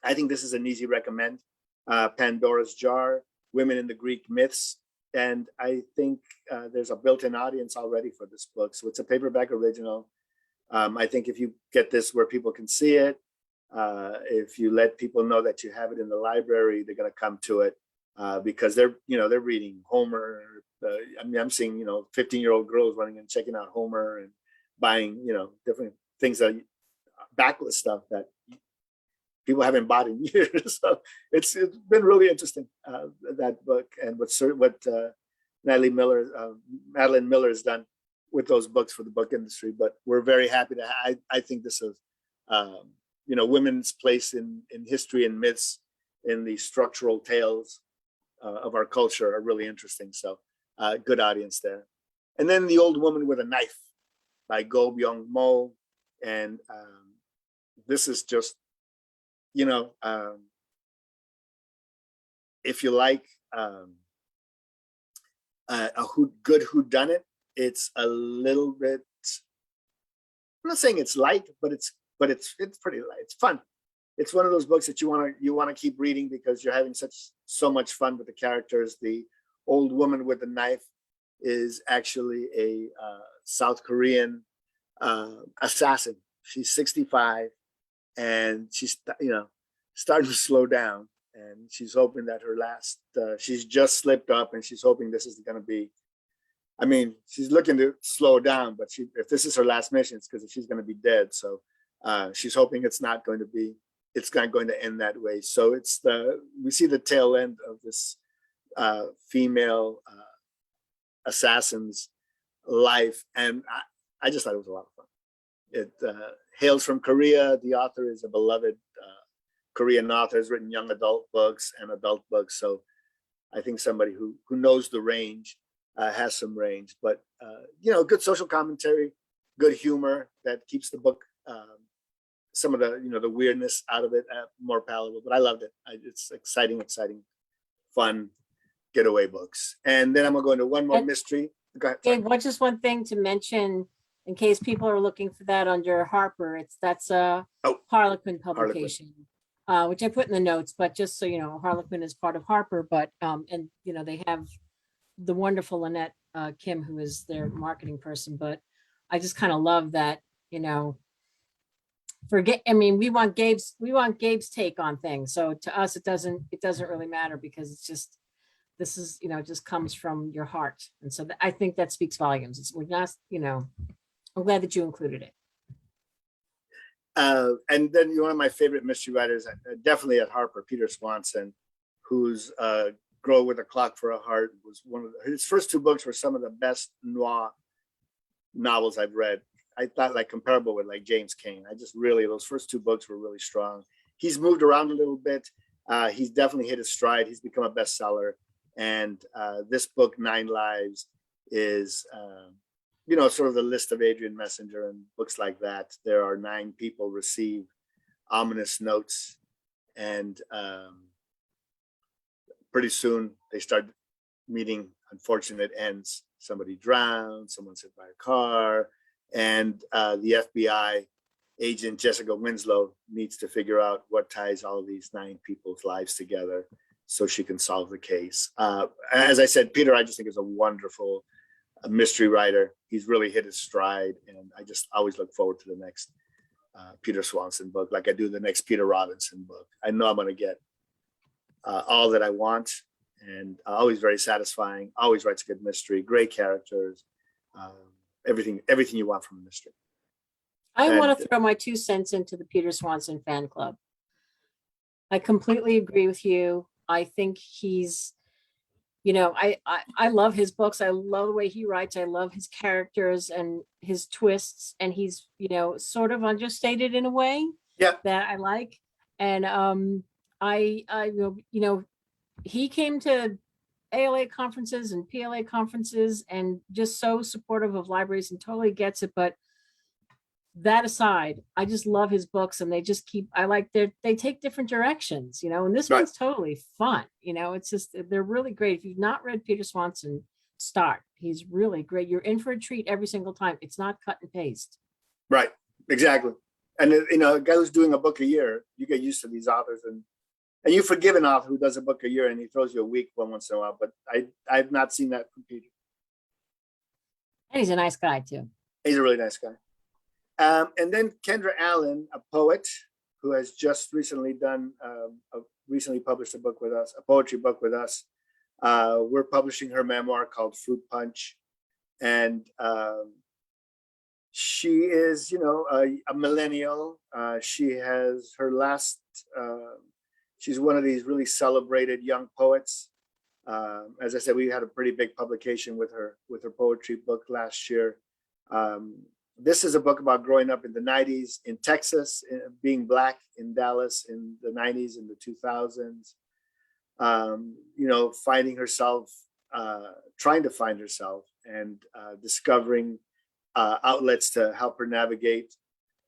I think this is an easy recommend. Pandora's Jar, Women in the Greek Myths. And I think there's a built-in audience already for this book. So it's a paperback original. I think if you get this where people can see it, if you let people know that you have it in the library, they're going to come to it because they're reading Homer. I'm seeing 15-year-old girls running and checking out Homer and buying different things, that backlist stuff that people haven't bought in years. So it's been really interesting, that book, and what Madeline Miller has done with those books for the book industry. But we're very happy to. I think this is women's place in history and myths in the structural tales of our culture are really interesting. So good audience there. And then The Old Woman with a Knife by Go Byung-mo. And this is just, you know, if you like good whodunit, it's a little bit, I'm not saying it's light, but it's pretty light. It's fun. It's one of those books that you want to keep reading because you're having so much fun with the characters. The Old Woman with the Knife is actually a South Korean assassin. She's 65 and she's, you know, starting to slow down, and she's hoping that her last, she's just slipped up, and she's hoping this is going to be, I mean, she's looking to slow down, but if this is her last mission, it's because she's going to be dead. So she's hoping it's not going to end that way. So we see the tail end of this female assassin's life, and I just thought it was a lot of fun. It hails from Korea. The author is a beloved Korean author, has written young adult books and adult books. So I think somebody who knows the range has some range, but you know, good social commentary, good humor that keeps the book, some of the, you know, the weirdness out of it more palatable. But I loved it. It's exciting, fun getaway books. And then I'm gonna go into one more mystery. Go ahead. Gabe, just one thing to mention in case people are looking for that under Harper. That's a Harlequin publication, which I put in the notes. But just so you know, Harlequin is part of Harper. But and you know, they have the wonderful Lynette Kim, who is their marketing person. But I just kind of love that, you know, I mean, we want Gabe's take on things. So to us, it doesn't really matter because it's just, this is, you know, it just comes from your heart. And so I think that speaks volumes. We're not, you know, I'm glad that you included it. And then one of my favorite mystery writers, definitely at Harper, Peter Swanson, whose Grow with a Clock for a Heart was his first two books were some of the best noir novels I've read. I thought like comparable with like James Cain. Those first two books were really strong. He's moved around a little bit. He's definitely hit his stride. He's become a bestseller. And this book, 9 Lives, is, you know, sort of the list of Adrian Messenger and books like that. There are 9 people receive ominous notes, and pretty soon they start meeting unfortunate ends. Somebody drowned, someone's hit by a car, and the FBI agent Jessica Winslow needs to figure out what ties all these 9 people's lives together so she can solve the case. As I said, Peter, I just think is a wonderful mystery writer. He's really hit his stride, and I just always look forward to the next Peter Swanson book, like I do the next Peter Robinson book. I know I'm going to get all that I want, and always very satisfying. Always writes good mystery, great characters, everything you want from a mystery. I want to throw my 2 cents into the Peter Swanson fan club. I completely agree with you. I think he's, you know, I love his books. I love the way he writes. I love his characters and his twists. And he's, you know, sort of understated in a way that I like. And I you know, he came to ALA conferences and PLA conferences and just so supportive of libraries and totally gets it. But that aside, I just love his books, and they just they take different directions, you know, and this one's totally fun. You know, it's just, they're really great. If you've not read Peter Swanson, start. He's really great. You're in for a treat every single time. It's not cut and paste. Right. Exactly. And, you know, a guy who's doing a book a year, you get used to these authors, and you forgive an author who does a book a year and he throws you a week once in a while, but I've not seen that from Peter. And he's a nice guy too. He's a really nice guy. And then Kendra Allen, a poet who has just recently published a book with us, a poetry book with us. We're publishing her memoir called Fruit Punch. And she is, you know, a millennial. She has her last, she's one of these really celebrated young poets. As I said, we had a pretty big publication with her poetry book last year. this is a book about growing up in the 90s in Texas, being Black in Dallas in the 90s and the 2000s. You know, finding herself, trying to find herself, and discovering outlets to help her navigate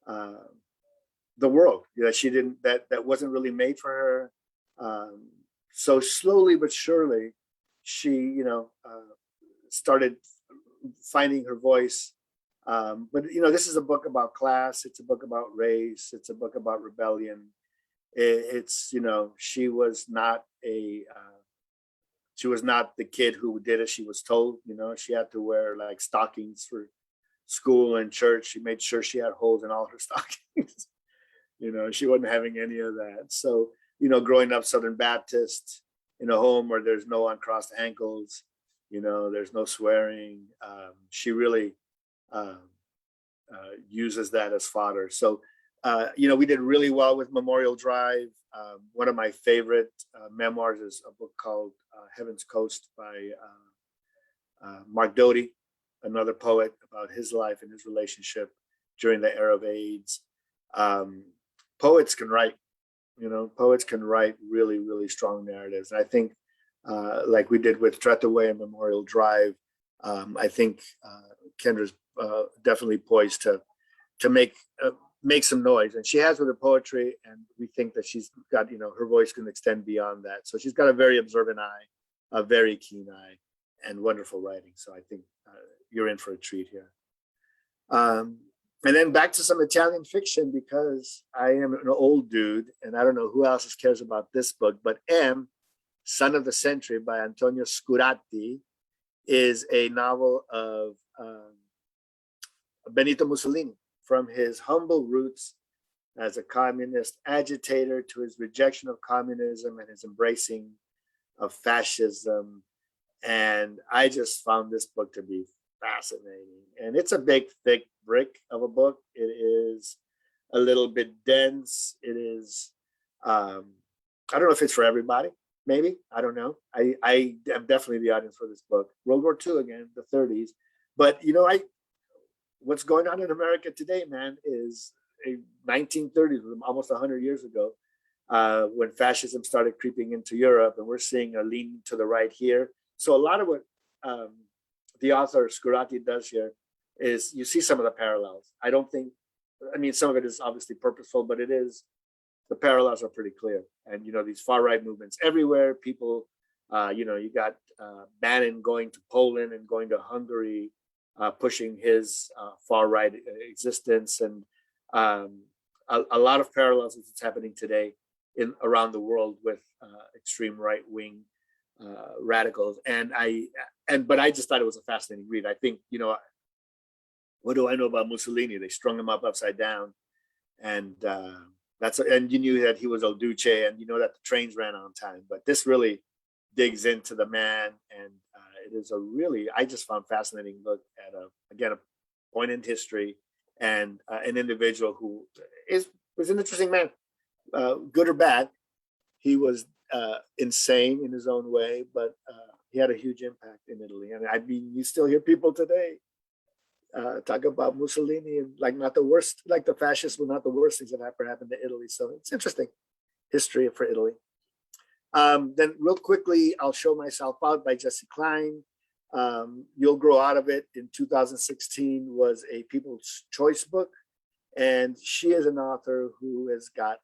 the world. You know, she didn't, that wasn't really made for her. So slowly but surely, she, you know, started finding her voice. But, you know, this is a book about class. It's a book about race. It's a book about rebellion. It's, you know, she was not the kid who did as she was told. You know, she had to wear like stockings for school and church. She made sure she had holes in all her stockings. You know, she wasn't having any of that. So, you know, growing up Southern Baptist in a home where there's no uncrossed ankles, you know, there's no swearing. She really uses that as fodder. So, you know, we did really well with Memorial Drive. One of my favorite memoirs is a book called Heaven's Coast by Mark Doty, another poet, about his life and his relationship during the era of AIDS. Poets can write, you know, poets can write really, really strong narratives. And I think, like we did with Trettaway and Memorial Drive, I think Kendra's definitely poised to make some noise, and she has with her poetry. And we think that she's got, you know, her voice can extend beyond that. So she's got a very observant eye, a very keen eye, and wonderful writing. So I think you're in for a treat here. And then back to some Italian fiction, because I am an old dude and I don't know who else cares about this book, but M, Son of the Century by Antonio Scurati, is a novel of Benito Mussolini, from his humble roots as a communist agitator to his rejection of communism and his embracing of fascism. And I just found this book to be fascinating. And it's a big, thick brick of a book. It is a little bit dense. It is, I don't know if it's for everybody, maybe, I don't know. I am definitely the audience for this book. World War II again, the 30s. But, you know, what's going on in America today, man, is a 1930s, almost 100 years ago, when fascism started creeping into Europe, and we're seeing a lean to the right here. So a lot of what the author Scurati does here is, you see some of the parallels. I mean, some of it is obviously purposeful, but the parallels are pretty clear. And, you know, these far right movements everywhere, people, you know, you got Mann going to Poland and going to Hungary, pushing his far right existence, and a lot of parallels with what's happening today around the world with extreme right wing radicals. But I just thought it was a fascinating read. I think, you know, what do I know about Mussolini? They strung him up upside down, and and you knew that he was El Duce, and you know that the trains ran on time. But this really digs into the man, and it is I just found fascinating look at a point in history, and an individual who was an interesting man, good or bad. He was insane in his own way, but he had a huge impact in Italy. And I mean, you still hear people today talk about Mussolini and like not the worst, like the fascists were not the worst things that ever happened to Italy. So it's interesting history for Italy. Then real quickly, I'll Show Myself Out by Jessie Klein. You'll Grow Out of It in 2016 was a People's Choice book. And she is an author who has got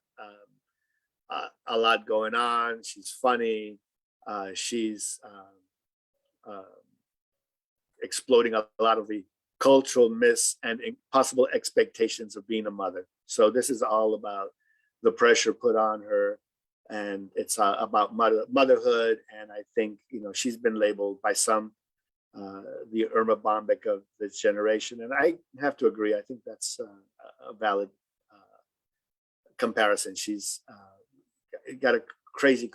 a lot going on. She's funny. She's exploding a lot of the cultural myths and impossible expectations of being a mother. So this is all about the pressure put on her, and it's about motherhood. And I think, you know, she's been labeled by some the Irma Bombeck of this generation, and I have to agree. I think that's a valid comparison. She's got a crazy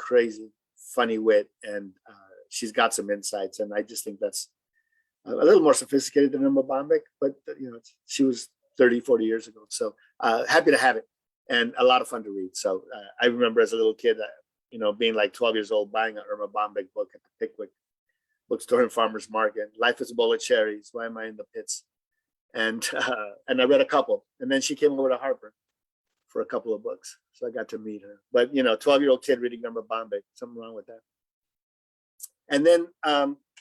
funny wit, and she's got some insights, and I just think that's a little more sophisticated than Irma Bombeck, but you know, she was 30-40 years ago. So happy to have it, and a lot of fun to read. So I remember as a little kid, you know, being like 12 years old, buying an Irma Bombeck book at the Pickwick bookstore and farmers market. Life is a bowl of cherries. Why am I in the pits? and I read a couple, and then she came over to Harper for a couple of books, so I got to meet her. But 12-year-old kid reading Number Bombay, something wrong with that. And then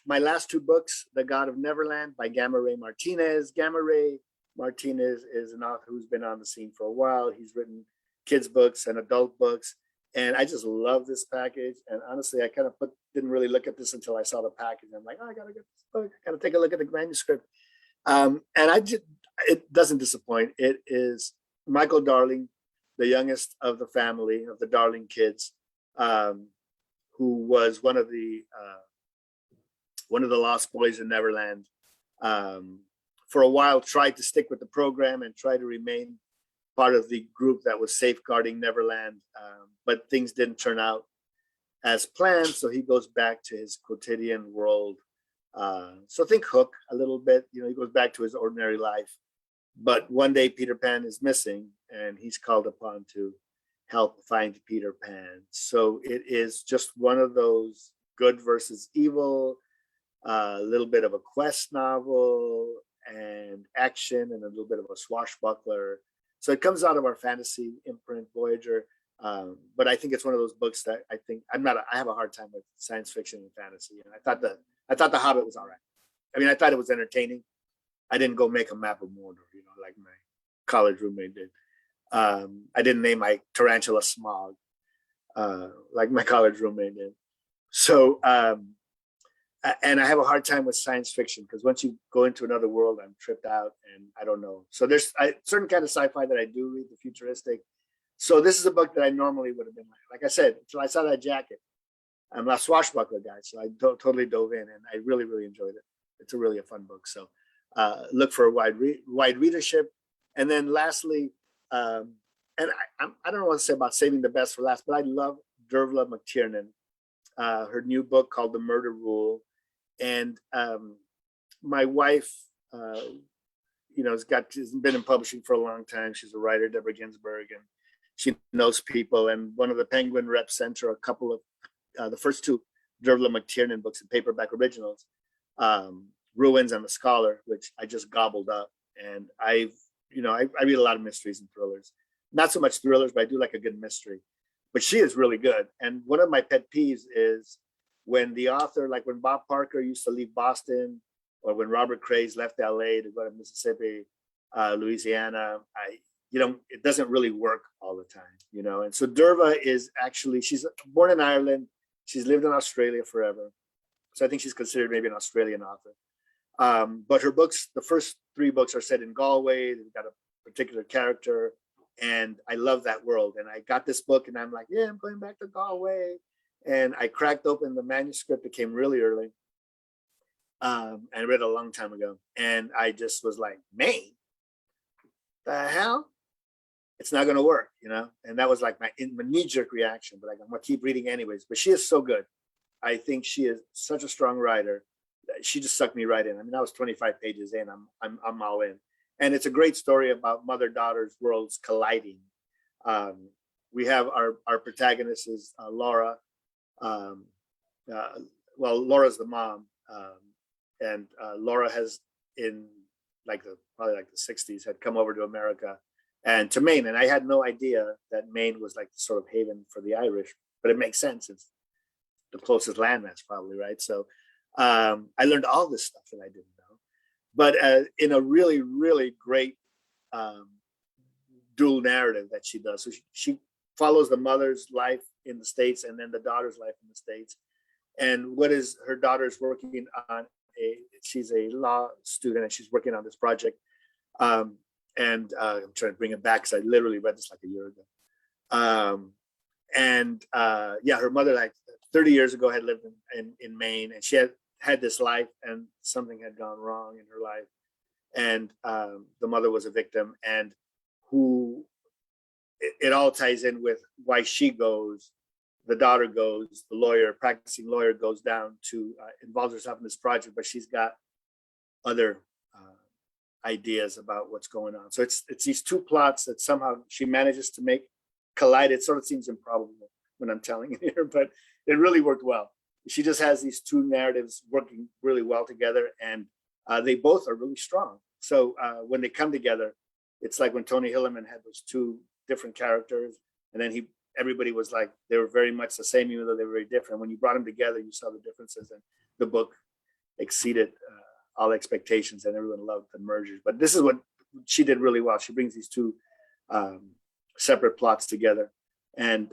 my last two books, The God of Neverland by Gamma Ray Martinez. Gamma Ray Martinez is an author who's been on the scene for a while. He's written kids books and adult books, and I just love this package. And honestly, I kind of didn't really look at this until I saw the package. I'm like, oh, I gotta get this book. I gotta take a look at the manuscript. And it doesn't disappoint. It is Michael Darling, the youngest of the family, of the Darling kids, who was one of the lost boys in Neverland. For a while, tried to stick with the program and try to remain part of the group that was safeguarding Neverland, but things didn't turn out as planned. So he goes back to his quotidian world. So think Hook a little bit. He goes back to his ordinary life. But one day Peter Pan is missing, and he's called upon to help find Peter Pan. So it is just one of those good versus evil, a little bit of a quest novel and action, and a little bit of a swashbuckler. So it comes out of our fantasy imprint, Voyager. But I think it's one of those books that I have a hard time with science fiction and fantasy. And I thought The Hobbit was all right. I mean, I thought it was entertaining. I didn't go make a map of Mordor, like my college roommate did. I didn't name my tarantula Smog, like my college roommate did. So, and I have a hard time with science fiction because once you go into another world, I'm tripped out and I don't know. So there's a certain kind of sci-fi that I do read, the futuristic. So this is a book that I normally would have been like I said, until I saw that jacket. I'm a swashbuckler guy, so I totally dove in and I really, really enjoyed it. It's really a fun book. So look for a wide readership. And then lastly, and I don't know what to say about saving the best for last, but I love Dervla McTiernan, her new book called The Murder Rule. And my wife, has been in publishing for a long time. She's a writer, Deborah Ginsburg, and she knows people. And one of the Penguin reps sent her a couple of the first two Dervla McTiernan books in paperback originals, Ruins and The Scholar, which I just gobbled up. And I read a lot of mysteries and thrillers. Not so much thrillers, but I do like a good mystery. But she is really good. And one of my pet peeves is when the author, like when Bob Parker used to leave Boston, or when Robert Craze left LA to go to Mississippi, Louisiana, it doesn't really work all the time, And so Derva is actually, she's born in Ireland. She's lived in Australia forever. So I think she's considered maybe an Australian author. But her books, the first three books are set in Galway. They've got a particular character. And I love that world. And I got this book and I'm like, yeah, I'm going back to Galway. And I cracked open the manuscript. It came really early. I read it a long time ago. And I just was like, Maine? The hell? It's not going to work, And that was like my knee-jerk reaction. But I'm going to keep reading anyways. But she is so good. I think she is such a strong writer. She just sucked me right in. I mean, I was 25 pages in. I'm all in. And it's a great story about mother-daughter's worlds colliding. We have our protagonist is Laura. Laura's the mom. And Laura has probably the 60s had come over to America and to Maine. And I had no idea that Maine was like the sort of haven for the Irish, but it makes sense. It's the closest landmass probably, right? So I learned all this stuff that I didn't know, but in a really, really great dual narrative that she does. So she follows the mother's life in the States and then the daughter's life in the States. And what is her daughter's working on? She's a law student and she's working on this project. I'm trying to bring it back because I literally read this like a year ago. Her mother, like 30 years ago, had lived in Maine, and she had this life, and something had gone wrong in her life. And the mother was a victim, and it all ties in with why she goes. The daughter goes, the practicing lawyer goes down to involve herself in this project, but she's got other ideas about what's going on. So it's these two plots that somehow she manages to make collide. It sort of seems improbable when I'm telling it here, but it really worked well. She just has these two narratives working really well together, and they both are really strong. So when they come together, it's like when Tony Hillerman had those two different characters, and then everybody was like, they were very much the same, even though they were very different. When you brought them together, you saw the differences, and the book exceeded all expectations, and everyone loved the mergers. But this is what she did really well. She brings these two separate plots together, and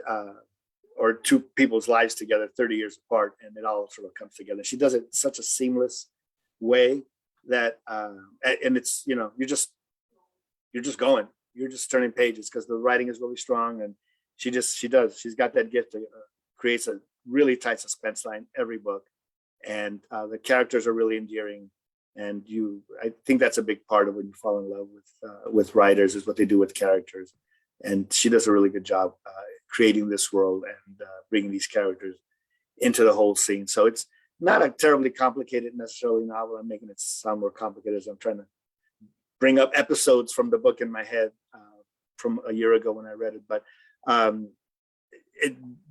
or two people's lives together 30 years apart, and it all sort of comes together. She does it in such a seamless way that and it's, you know, you're just going, you're just turning pages, because the writing is really strong, and she's got that gift to creates a really tight suspense line every book, and the characters are really endearing, and I think that's a big part of when you fall in love with writers, is what they do with characters, and she does a really good job creating this world and bringing these characters into the whole scene. So it's not a terribly complicated necessarily novel. I'm making it sound more complicated as I'm trying to bring up episodes from the book in my head from a year ago when I read it. But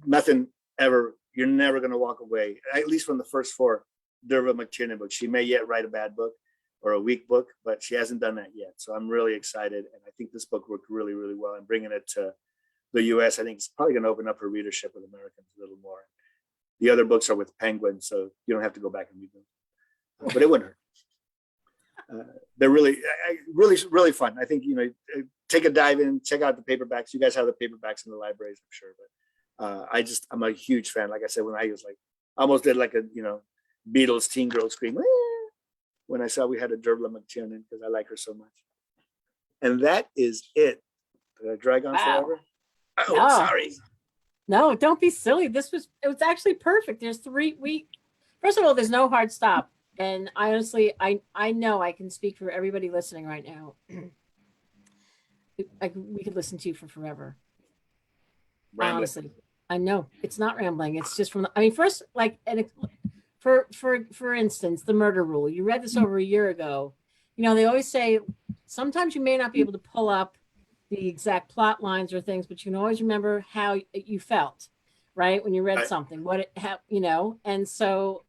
nothing ever, you're never going to walk away, at least from the first four Derva McTiernan books. She may yet write a bad book or a weak book, but she hasn't done that yet. So I'm really excited. And I think this book worked really, really well. And bringing it to the US, I think it's probably going to open up her readership with Americans a little more. The other books are with Penguin, so you don't have to go back and read them. But it wouldn't hurt. They're really, really fun. I think, you know, take a dive in, check out the paperbacks. You guys have the paperbacks in the libraries, I'm sure. But I'm a huge fan. Like I said, when I was like, almost did like a, you know, Beatles teen girl scream when I saw we had a Derva McTiernan, because I like her so much. And that is it. Did I drag on forever? Oh, No. sorry. No, don't be silly. It was actually perfect. There's first of all, there's no hard stop. And I honestly, I know I can speak for everybody listening right now. We could listen to you for forever. Rambling. Honestly, I know it's not rambling. It's just first, like, for instance, the murder rule. You read this over a year ago. You know, they always say sometimes you may not be able to pull up the exact plot lines or things, but you can always remember how you felt, right? When you read something, you know, and so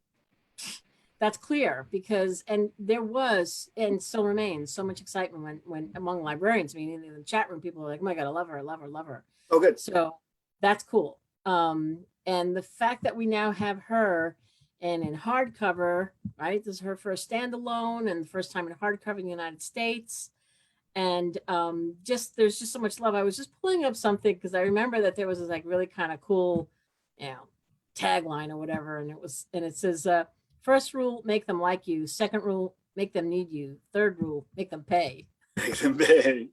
that's clear because, and there was, and still remains so much excitement when among librarians, meaning in the chat room, people are like, oh my God, I love her, I love her, love her. Oh, good. So that's cool. And the fact that we now have her and in hardcover, right? This is her first standalone and the first time in hardcover in the United States. And there's just so much love. I was just pulling up something because I remember that there was this like really kind of cool, you know, tagline or whatever. And it says, first rule, make them like you. Second rule, make them need you. Third rule, make them pay. Make them pay.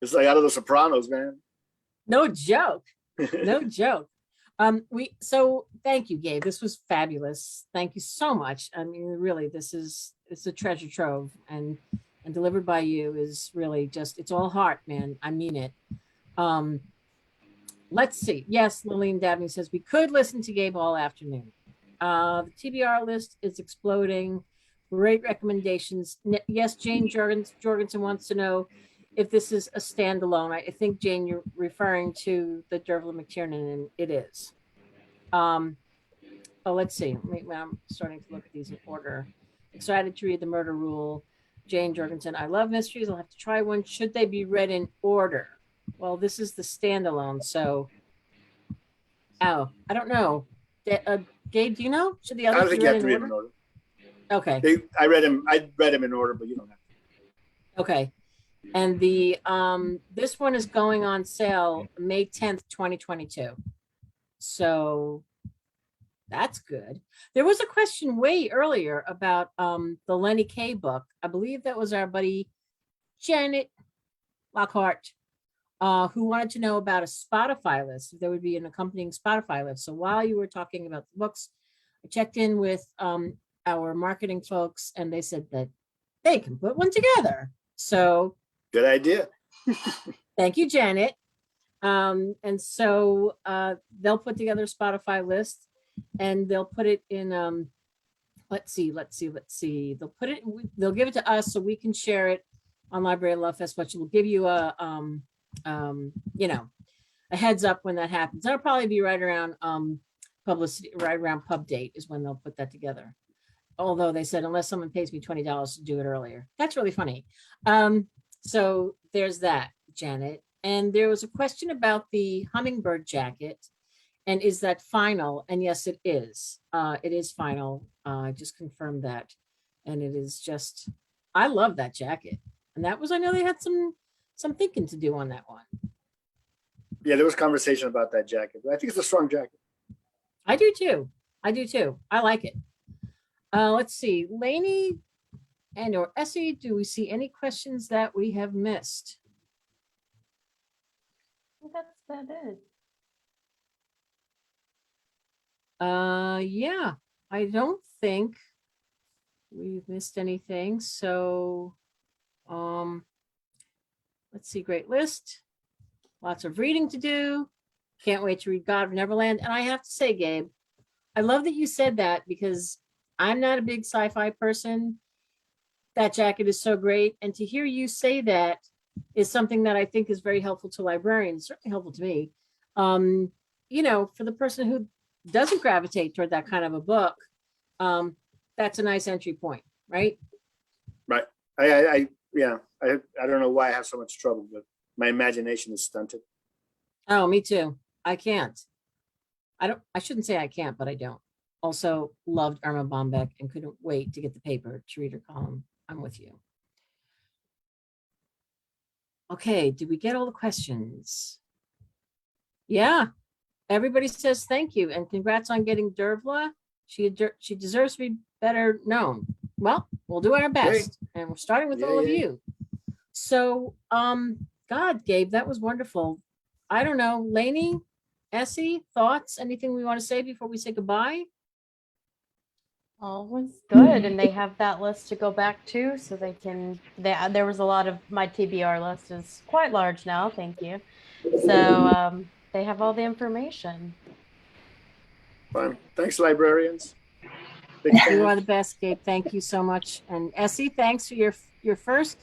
It's like out of The Sopranos, man. No joke. No joke. So thank you, Gabe. This was fabulous. Thank you so much. I mean, really, it's a treasure trove, and delivered by you is really just, it's all heart, man. I mean it. Let's see. Yes, Lillian Dabney says we could listen to Gabe all afternoon. The TBR list is exploding. Great recommendations. Yes, Jane Jorgensen wants to know if this is a standalone. I think, Jane, you're referring to the Derva McTiernan, and it is. Let's see. I'm starting to look at these in order. Excited to read The Murder Rule. Jane Jorgensen, I love mysteries. I'll have to try one. Should they be read in order? Well, this is the standalone, so. I don't know. Gabe, do you know? Should the I don't others think be you read have to in read order? them in order. Okay. I read them in order, but you don't have to. Okay. And the this one is going on sale May 10th, 2022. So that's good. There was a question way earlier about the Lenny K book. I believe that was our buddy Janet Lockhart, who wanted to know about a Spotify list, if there would be an accompanying Spotify list. So while you were talking about the books, I checked in with our marketing folks, and they said that they can put one together. So good idea. thank you, Janet. And so they'll put together a Spotify list, and they'll put it in. Let's see. They'll give it to us so we can share it on Library Love Fest, which will give you a heads up when that happens. That'll probably be right around publicity, right around pub date is when they'll put that together. although they said, unless someone pays me $20 to do it earlier. That's really funny. So there's that, Janet. And there was a question about the hummingbird jacket. And is that final? And yes, it is. It is final. I just confirmed that. And it is just, I love that jacket. And that was, I know they had some thinking to do on that one. Yeah, there was conversation about that jacket, but I think it's a strong jacket. I do too. I do too. I like it. Let's see, Lenny and or Essie, do we see any questions that we have missed? That's about it. Yeah, I don't think we've missed anything. So, let's see, great list. Lots of reading to do. Can't wait to read God of Neverland. And I have to say, Gabe, I love that you said that because I'm not a big sci-fi person. That jacket is so great. And to hear you say that is something that I think is very helpful to librarians, certainly helpful to me. You know, for the person who doesn't gravitate toward that kind of a book, that's a nice entry point, right? Right. I don't know why I have so much trouble, but my imagination is stunted. Oh, me too. I can't. I shouldn't say I can't, but I don't. Also loved Irma Bombeck and couldn't wait to get the paper to read her column. I'm with you. Okay, did we get all the questions? Yeah, everybody says thank you and congrats on getting Dervla. She deserves to be better known. Well, we'll do our best, and we're starting with all of you. So, God, Gabe, that was wonderful. I don't know, Lenny, Essie, thoughts? Anything we want to say before we say goodbye? All was good, and they have that list to go back to, so they can. There was a lot of my TBR list is quite large now. Thank you. So they have all the information. Fine. Thanks, librarians. You are the best, Gabe. Thank you so much. And Essie, thanks for your first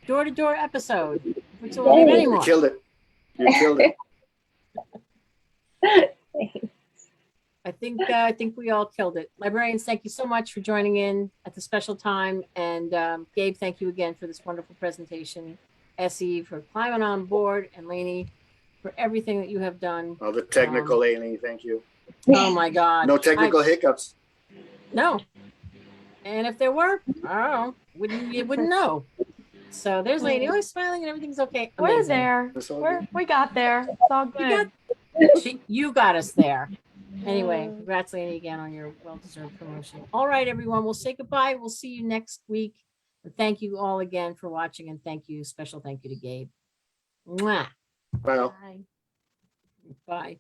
door-to-door episode, which will be many You more. killed it. You killed it. I think we all killed it. Librarians, thank you so much for joining in at the special time. And Gabe, thank you again for this wonderful presentation. Essie for climbing on board, and Lenny for everything that you have done. Oh, the technical alien, thank you. Oh my God. No technical hiccups. No. And if there were, I don't know, you wouldn't know. So there's Lenny, always smiling and everything's okay. We're Amazing. there. We got there. It's all good. You got us there. Anyway, congrats, Lenny, again on your well-deserved promotion. All right, everyone, we'll say goodbye. We'll see you next week. And thank you all again for watching, and special thank you to Gabe. Mwah. Well. Bye. Bye.